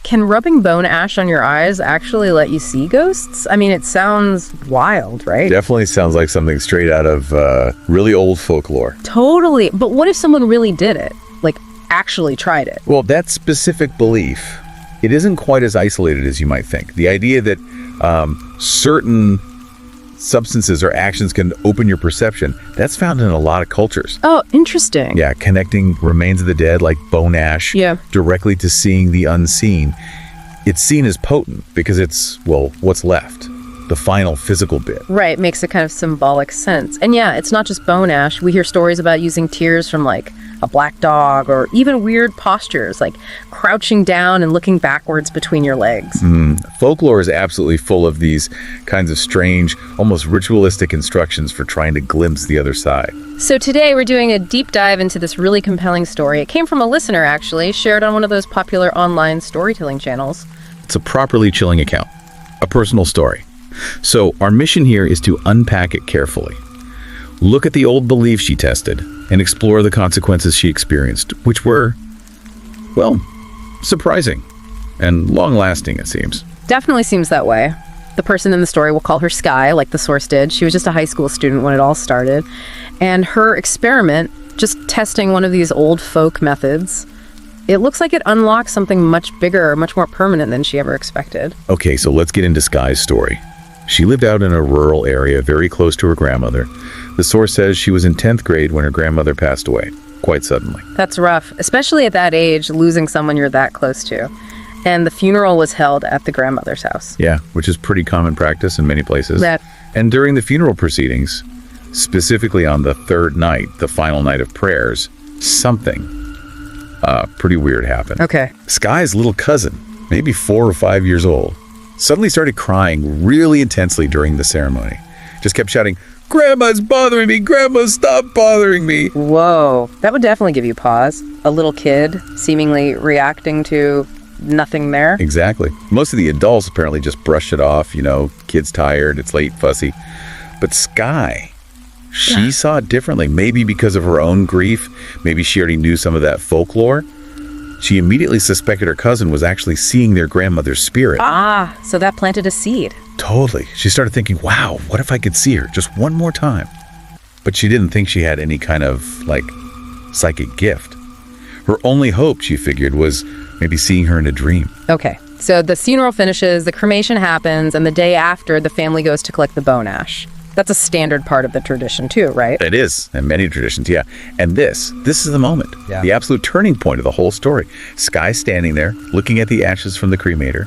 Can rubbing bone ash on your eyes actually let you see ghosts? I mean, it sounds wild, right? Definitely sounds like something straight out of really old folklore. Totally. But what if someone really did it? Like, actually tried it? Well, that specific belief, it isn't quite as isolated as you might think. The idea that certain substances or actions can open your perception, that's found in a lot of cultures. Oh, interesting. Yeah, connecting remains of the dead like bone ash directly to seeing the unseen. It's seen as potent because it's, well, what's left, the final physical bit. Right, makes a kind of symbolic sense. And yeah, it's not just bone ash. We hear stories about using tears from like a black dog, or even weird postures like crouching down and looking backwards between your legs. Folklore is absolutely full of these kinds of strange, almost ritualistic instructions for trying to glimpse the other side. So today we're doing a deep dive into this really compelling story. It came from a listener, actually, shared on one of those popular online storytelling channels. It's a properly chilling account, a personal story. So our mission here is to unpack it carefully. Look at the old beliefs she tested and explore the consequences she experienced, which were, well, surprising and long-lasting, it seems. Definitely seems that way. The person in the story, will call her Sky, like the source did. She was just a high school student when it all started. And her experiment, just testing one of these old folk methods, it looks like it unlocks something much bigger, much more permanent than she ever expected. Okay, so let's get into Sky's story. She lived out in a rural area very close to her grandmother. The source says she was in 10th grade when her grandmother passed away, quite suddenly. That's rough, especially at that age, losing someone you're that close to. And the funeral was held at the grandmother's house. Yeah, which is pretty common practice in many places. And during the funeral proceedings, specifically on the third night, the final night of prayers, something pretty weird happened. Okay. Sky's little cousin, maybe 4 or 5 years old, suddenly started crying really intensely during the ceremony. Just kept shouting, "Grandma's bothering me! Grandma, stop bothering me!" Whoa, that would definitely give you pause. A little kid seemingly reacting to nothing there. Exactly. Most of the adults apparently just brush it off, kid's tired, it's late, fussy. But Sky, she saw it differently, maybe because of her own grief. Maybe she already knew some of that folklore. She immediately suspected her cousin was actually seeing their grandmother's spirit. Ah, so that planted a seed. Totally. She started thinking, wow, what if I could see her just one more time? But she didn't think she had any kind of, psychic gift. Her only hope, she figured, was maybe seeing her in a dream. Okay, so the funeral finishes, the cremation happens, and the day after, the family goes to collect the bone ash. That's a standard part of the tradition too, right? It is, in many traditions, yeah. And this is the moment, the absolute turning point of the whole story. Sky standing there, looking at the ashes from the cremator,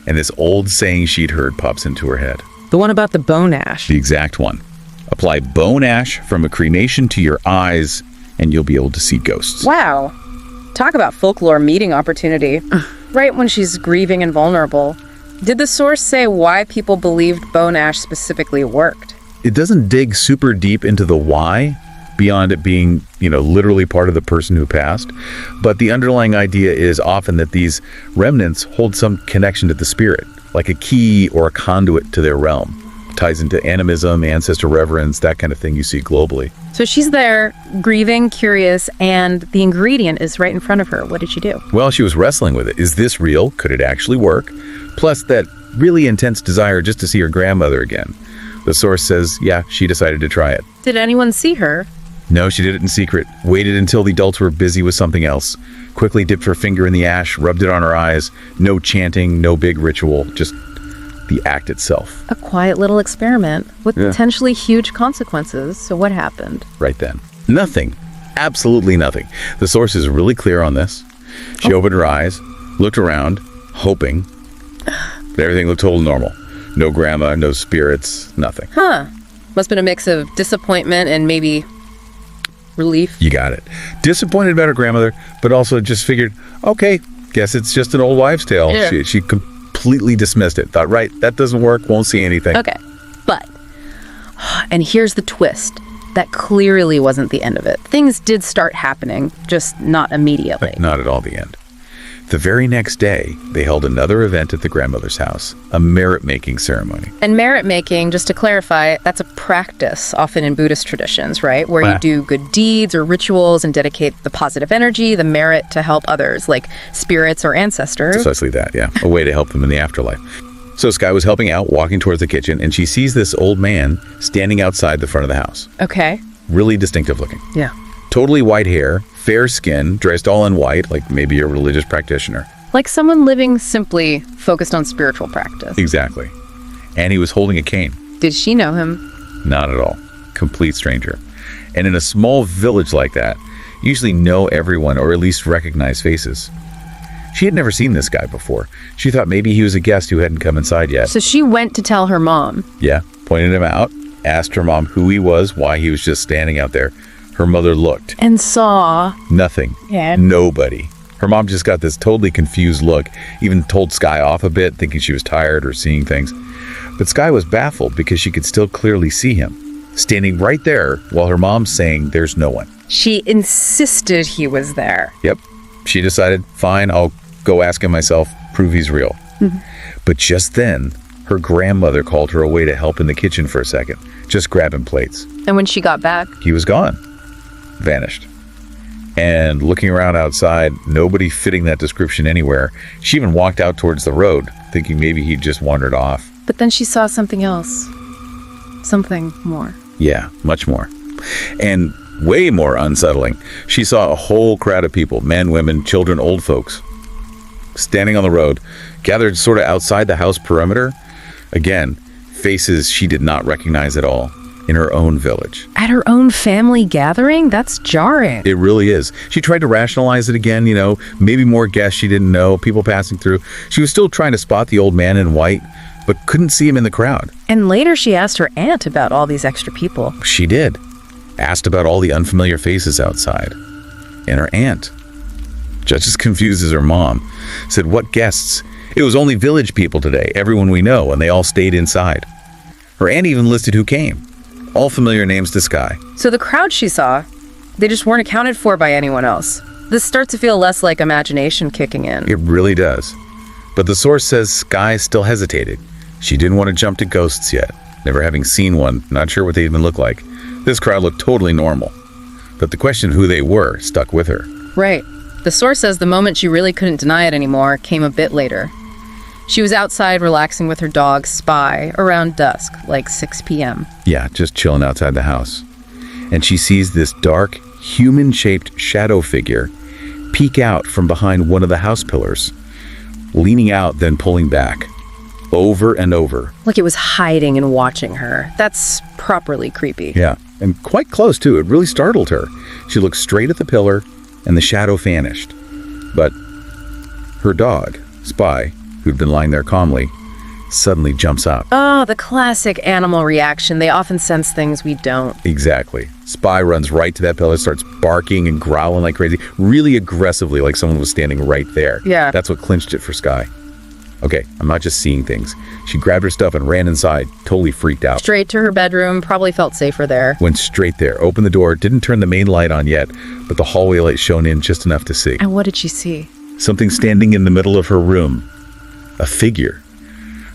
and this old saying she'd heard pops into her head. The one about the bone ash. The exact one. Apply bone ash from a cremation to your eyes, and you'll be able to see ghosts. Wow. Talk about folklore meeting opportunity. Right when she's grieving and vulnerable. Did the source say why people believed bone ash specifically worked? It doesn't dig super deep into the why, beyond it being, literally part of the person who passed. But the underlying idea is often that these remnants hold some connection to the spirit, like a key or a conduit to their realm. It ties into animism, ancestor reverence, that kind of thing you see globally. So she's there, grieving, curious, and the ingredient is right in front of her. What did she do? Well, she was wrestling with it. Is this real? Could it actually work? Plus that really intense desire just to see her grandmother again. The source says, yeah, she decided to try it. Did anyone see her? No, she did it in secret. Waited until the adults were busy with something else. Quickly dipped her finger in the ash, rubbed it on her eyes. No chanting, no big ritual, just the act itself. A quiet little experiment with potentially huge consequences. So what happened? Right then. Nothing. Absolutely nothing. The source is really clear on this. She opened her eyes, looked around, hoping. But everything looked totally normal. No grandma, no spirits, nothing. Huh. Must have been a mix of disappointment and maybe relief. You got it. Disappointed about her grandmother, but also just figured, okay, guess it's just an old wives' tale. Yeah. She completely dismissed it. Thought, right, that doesn't work, won't see anything. Okay, but, and here's the twist. That clearly wasn't the end of it. Things did start happening, just not immediately. Not at all the end. The very next day, they held another event at the grandmother's house, a merit-making ceremony. And merit making, just to clarify, that's a practice often in Buddhist traditions, right? Where you do good deeds or rituals and dedicate the positive energy, the merit to help others, like spirits or ancestors. Precisely that, yeah. A way to help them in the afterlife. So Sky was helping out, walking towards the kitchen, and she sees this old man standing outside the front of the house. Okay. Really distinctive looking. Yeah. Totally white hair, fair skin, dressed all in white, like maybe a religious practitioner. Like someone living simply, focused on spiritual practice. Exactly. And he was holding a cane. Did she know him? Not at all. Complete stranger. And in a small village like that, you usually know everyone or at least recognize faces. She had never seen this guy before. She thought maybe he was a guest who hadn't come inside yet. So she went to tell her mom. Yeah, pointed him out, asked her mom who he was, why he was just standing out there. Her mother looked. And saw. Nothing. Yeah. Nobody. Her mom just got this totally confused look, even told Sky off a bit, thinking she was tired or seeing things. But Sky was baffled because she could still clearly see him, standing right there while her mom's saying there's no one. She insisted he was there. Yep. She decided, fine, I'll go ask him myself, prove he's real. But just then, her grandmother called her away to help in the kitchen for a second, just grabbing plates. And when she got back, He was gone. Vanished. And looking around outside, nobody fitting that description anywhere. She even walked out towards the road, thinking maybe he'd just wandered off. but then she saw something else. Something more. Yeah, much more. And way more unsettling, she saw a whole crowd of people, men, women, children, old folks, standing on the road, gathered sort of outside the house perimeter. Again, faces she did not recognize at all, in her own village. At her own family gathering? That's jarring. It really is. She tried to rationalize it again, maybe more guests she didn't know, people passing through. She was still trying to spot the old man in white, but couldn't see him in the crowd. And later she asked her aunt about all these extra people. She did. Asked about all the unfamiliar faces outside. And her aunt, just as confused as her mom, said, "What guests? It was only village people today, everyone we know, and they all stayed inside." Her aunt even listed who came. All familiar names to Sky. So the crowd she saw, they just weren't accounted for by anyone else. This starts to feel less like imagination kicking in. It really does. But the source says Sky still hesitated. She didn't want to jump to ghosts yet, never having seen one, not sure what they even look like. This crowd looked totally normal. But the question of who they were stuck with her. Right. The source says the moment she really couldn't deny it anymore came a bit later. She was outside relaxing with her dog, Spy, around dusk, like 6 p.m. Yeah, just chilling outside the house. And she sees this dark, human-shaped shadow figure peek out from behind one of the house pillars, leaning out, then pulling back, over and over. Like it was hiding and watching her. That's properly creepy. Yeah, and quite close, too. It really startled her. She looked straight at the pillar, and the shadow vanished. But her dog, Spy, who'd been lying there calmly, suddenly jumps up. Oh, the classic animal reaction. They often sense things we don't. Exactly. Spy runs right to that pillar, starts barking and growling like crazy, really aggressively, like someone was standing right there. Yeah. That's what clinched it for Sky. Okay, I'm not just seeing things. She grabbed her stuff and ran inside, totally freaked out. Straight to her bedroom, probably felt safer there. Went straight there, opened the door, didn't turn the main light on yet, but the hallway light shone in just enough to see. And what did she see? Something standing in the middle of her room. A figure.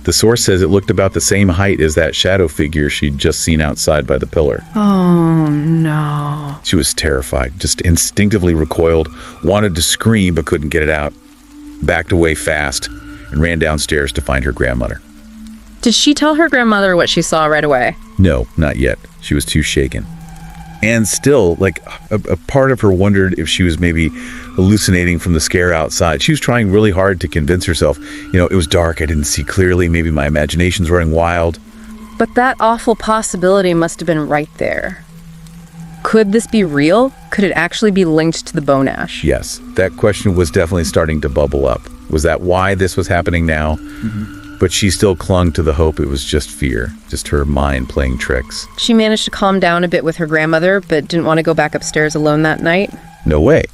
The source says it looked about the same height as that shadow figure she'd just seen outside by the pillar. Oh, no. She was terrified, just instinctively recoiled, wanted to scream but couldn't get it out. Backed away fast and ran downstairs to find her grandmother. Did she tell her grandmother what she saw right away? No, not yet. She was too shaken. And still, a part of her wondered if she was maybe hallucinating from the scare outside. She was trying really hard to convince herself, it was dark, I didn't see clearly, maybe my imagination's running wild. But that awful possibility must have been right there. Could this be real? Could it actually be linked to the bone ash? Yes, that question was definitely starting to bubble up. Was that why this was happening now? Mm-hmm. But she still clung to the hope it was just fear, just her mind playing tricks. She managed to calm down a bit with her grandmother, but didn't want to go back upstairs alone that night. No way.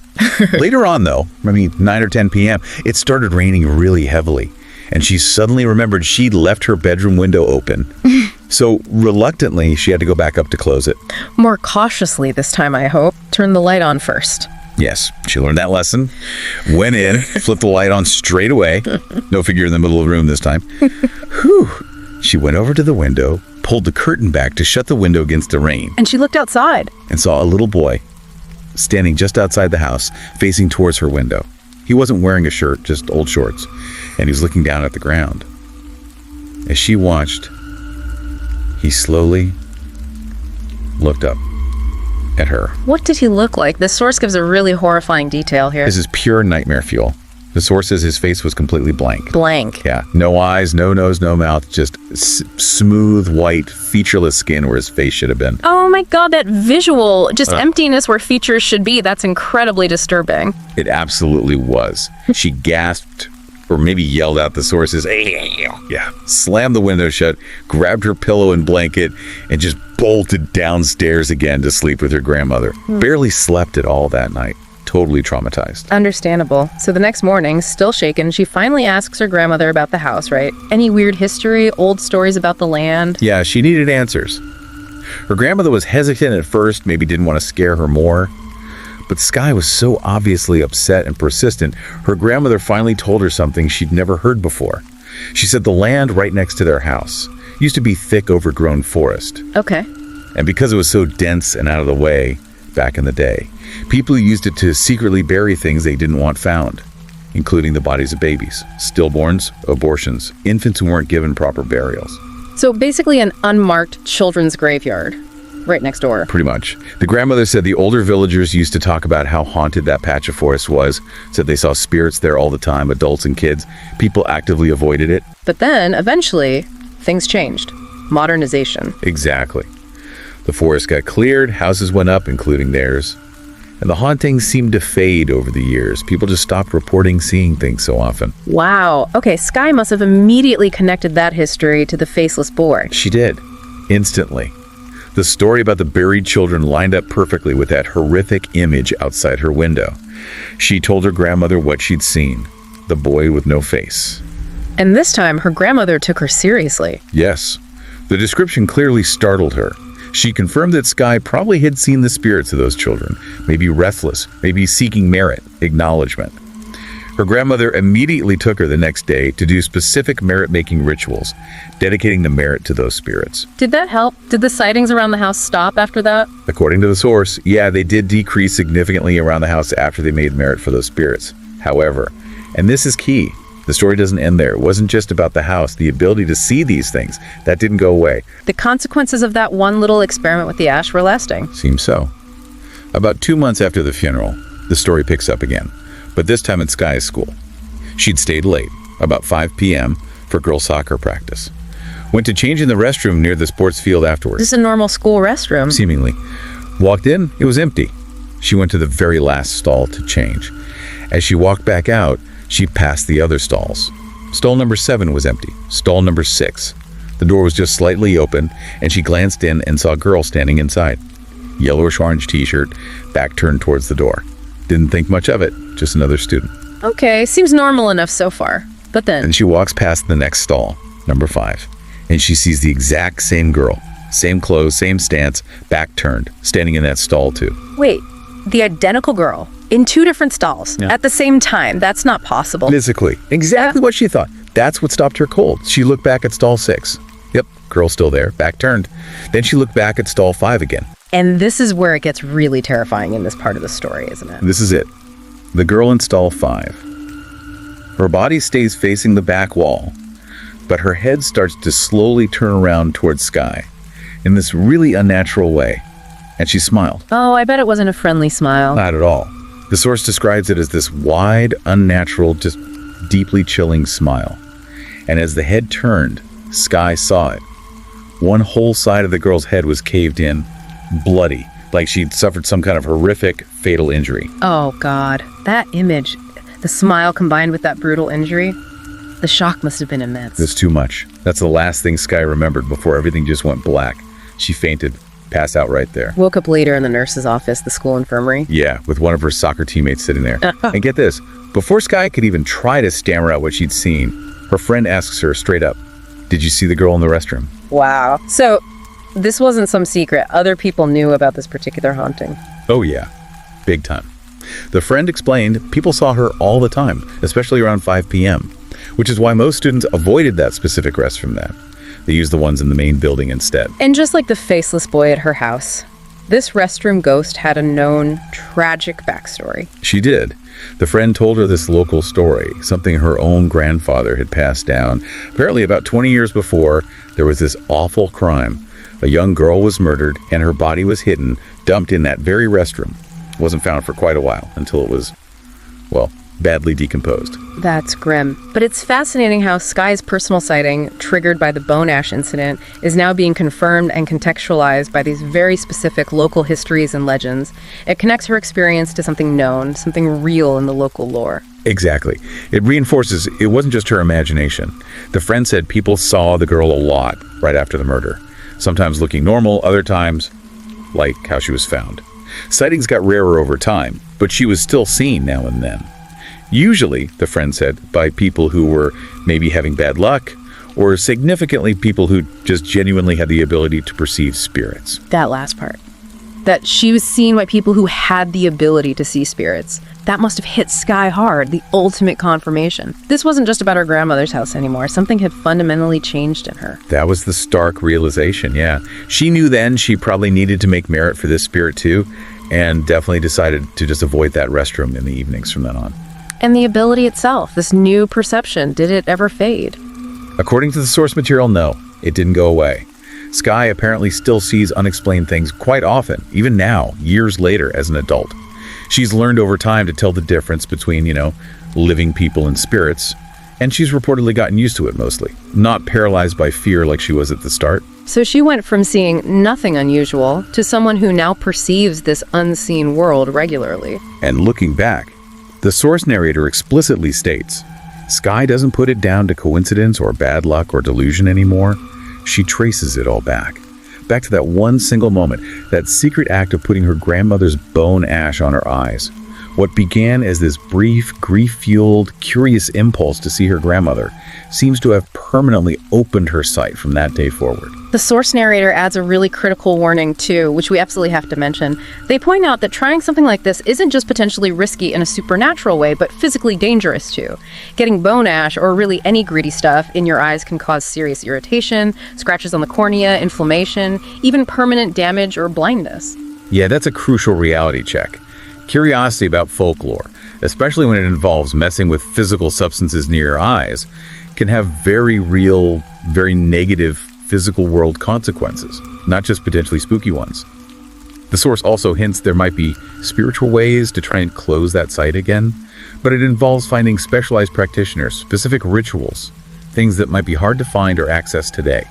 Later on, though, 9 or 10 p.m., it started raining really heavily, and she suddenly remembered she'd left her bedroom window open. So, reluctantly, she had to go back up to close it. More cautiously this time, I hope. Turn the light on first. Yes, she learned that lesson. Went in, flipped the light on straight away. No figure in the middle of the room this time. Whew. She went over to the window, pulled the curtain back to shut the window against the rain, And she looked outside. and saw a little boy standing just outside the house, facing towards her window. He wasn't wearing a shirt, just old shorts, and he was looking down at the ground. As she watched, he slowly looked up at her. What did he look like? This source gives a really horrifying detail here. This is pure nightmare fuel. The source says his face was completely blank. Blank. Yeah, no eyes, no nose, no mouth, just smooth, white, featureless skin where his face should have been. Oh my god, that visual, just emptiness where features should be. That's incredibly disturbing. It absolutely was. She gasped, or maybe yelled out the sources. Yeah. Slammed the window shut, grabbed her pillow and blanket, and just bolted downstairs again to sleep with her grandmother. Barely slept at all that night. Totally traumatized. Understandable. So the next morning, still shaken, she finally asks her grandmother about the house, right? Any weird history, old stories about the land? Yeah, she needed answers. Her grandmother was hesitant at first, maybe didn't want to scare her more. But Sky was so obviously upset and persistent, her grandmother finally told her something she'd never heard before. She said the land right next to their house used to be thick, overgrown forest. Okay. And because it was so dense and out of the way back in the day, people used it to secretly bury things they didn't want found, including the bodies of babies, stillborns, abortions, infants who weren't given proper burials. So basically an unmarked children's graveyard right next door. Pretty much. The grandmother said the older villagers used to talk about how haunted that patch of forest was, said they saw spirits there all the time, adults and kids. People actively avoided it. But then, eventually, things changed. Modernization. Exactly. The forest got cleared, houses went up, including theirs. And the hauntings seemed to fade over the years. People just stopped reporting seeing things so often. Wow. Okay, Sky must have immediately connected that history to the faceless boy. She did. Instantly. The story about the buried children lined up perfectly with that horrific image outside her window. She told her grandmother what she'd seen. The boy with no face. And this time, her grandmother took her seriously. Yes. The description clearly startled her. She confirmed that Sky probably had seen the spirits of those children, maybe restless, maybe seeking merit, acknowledgement. Her grandmother immediately took her the next day to do specific merit-making rituals, dedicating the merit to those spirits. Did that help? Did the sightings around the house stop after that? According to the source, yeah, they did decrease significantly around the house after they made merit for those spirits. However, and this is key, the story doesn't end there. It wasn't just about the house, the ability to see these things. That didn't go away. The consequences of that one little experiment with the ash were lasting. Seems so. About 2 months after the funeral, the story picks up again, but this time at Sky's school. She'd stayed late, about 5 p.m., for girls' soccer practice. Went to change in the restroom near the sports field afterwards. This is a normal school restroom. Seemingly. Walked in, it was empty. She went to the very last stall to change. As she walked back out, she passed the other stalls. Stall number 7 was empty. Stall number 6. The door was just slightly open, and she glanced in and saw a girl standing inside. Yellowish-orange t-shirt, back turned towards the door. Didn't think much of it, just another student. Okay, seems normal enough so far. But then, And she walks past the next stall, number 5, and she sees the exact same girl. Same clothes, same stance, back turned, standing in that stall too. wait, the identical girl in 2 different stalls at the same time. That's not possible. Physically. Exactly what she thought. That's what stopped her cold. She looked back at stall 6. Yep, girl still there, back turned. Then she looked back at stall 5 again. And this is where it gets really terrifying in this part of the story, isn't it? This is it. The girl in stall 5. Her body stays facing the back wall, but her head starts to slowly turn around towards Sky in this really unnatural way. And she smiled. Oh, I bet it wasn't a friendly smile. Not at all. The source describes it as this wide, unnatural, just deeply chilling smile. And as the head turned, Sky saw it. One whole side of the girl's head was caved in, bloody, like she'd suffered some kind of horrific, fatal injury. Oh, God. That image, the smile combined with that brutal injury, the shock must have been immense. That's too much. That's the last thing Sky remembered before everything just went black. She fainted, passed out right there. Woke up later in the nurse's office, the school infirmary. Yeah, with one of her soccer teammates sitting there. And get this, before Sky could even try to stammer out what she'd seen, her friend asks her straight up, "Did you see the girl in the restroom?" Wow. So, this wasn't some secret. Other people knew about this particular haunting. Oh yeah, big time. The friend explained people saw her all the time, especially around 5 p.m., which is why most students avoided that specific restroom then. They used the ones in the main building instead. And just like the faceless boy at her house, this restroom ghost had a known tragic backstory. She did. The friend told her this local story, something her own grandfather had passed down. Apparently about 20 years before, there was this awful crime. A young girl was murdered, and her body was hidden, dumped in that very restroom. It wasn't found for quite a while, until it was, well, badly decomposed. That's grim. But it's fascinating how Skye's personal sighting, triggered by the bone ash incident, is now being confirmed and contextualized by these very specific local histories and legends. It connects her experience to something known, something real in the local lore. Exactly. It reinforces it wasn't just her imagination. The friend said people saw the girl a lot right after the murder. Sometimes looking normal, other times like how she was found. Sightings got rarer over time, but she was still seen now and then. Usually, the friend said, by people who were maybe having bad luck, or significantly people who just genuinely had the ability to perceive spirits. That last part. That she was seen by people who had the ability to see spirits. That must have hit Skye hard, the ultimate confirmation. This wasn't just about her grandmother's house anymore. Something had fundamentally changed in her. That was the stark realization, yeah. She knew then she probably needed to make merit for this spirit too, and definitely decided to just avoid that restroom in the evenings from then on. And the ability itself, this new perception, did it ever fade? According to the source material, no, it didn't go away. Skye apparently still sees unexplained things quite often, even now, years later as an adult. She's learned over time to tell the difference between, living people and spirits, and she's reportedly gotten used to it mostly, not paralyzed by fear like she was at the start. So she went from seeing nothing unusual to someone who now perceives this unseen world regularly. And looking back, the source narrator explicitly states, Skye doesn't put it down to coincidence or bad luck or delusion anymore. She traces it all back to that one single moment, that secret act of putting her grandmother's bone ash on her eyes. What began as this brief, grief-fueled, curious impulse to see her grandmother seems to have permanently opened her sight from that day forward. The source narrator adds a really critical warning, too, which we absolutely have to mention. They point out that trying something like this isn't just potentially risky in a supernatural way, but physically dangerous, too. Getting bone ash, or really any gritty stuff, in your eyes can cause serious irritation, scratches on the cornea, inflammation, even permanent damage or blindness. Yeah, that's a crucial reality check. Curiosity about folklore, especially when it involves messing with physical substances near your eyes, can have very real, very negative physical world consequences, not just potentially spooky ones. The source also hints there might be spiritual ways to try and close that sight again, but it involves finding specialized practitioners, specific rituals, things that might be hard to find or access today.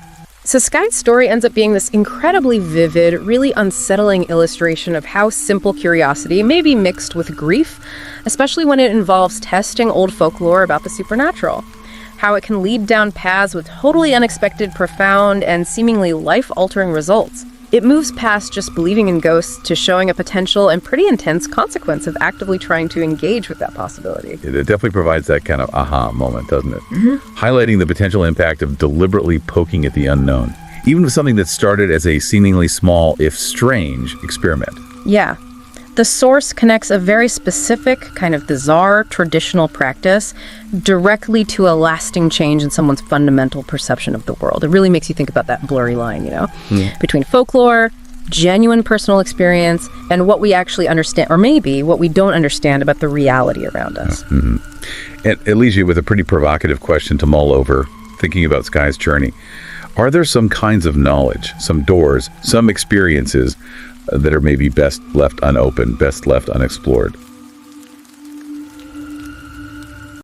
So Skye's story ends up being this incredibly vivid, really unsettling illustration of how simple curiosity may be mixed with grief, especially when it involves testing old folklore about the supernatural. How it can lead down paths with totally unexpected, profound, and seemingly life-altering results. It moves past just believing in ghosts to showing a potential and pretty intense consequence of actively trying to engage with that possibility. It definitely provides that kind of aha moment, doesn't it? Mm-hmm. Highlighting the potential impact of deliberately poking at the unknown, even with something that started as a seemingly small, if strange, experiment. Yeah. The source connects a very specific, kind of bizarre, traditional practice directly to a lasting change in someone's fundamental perception of the world. It really makes you think about that blurry line, between folklore, genuine personal experience, and what we actually understand, or maybe what we don't understand about the reality around us. Mm-hmm. It leaves you with a pretty provocative question to mull over, thinking about Skye's journey. Are there some kinds of knowledge, some doors, some experiences that are maybe best left unopened, best left unexplored?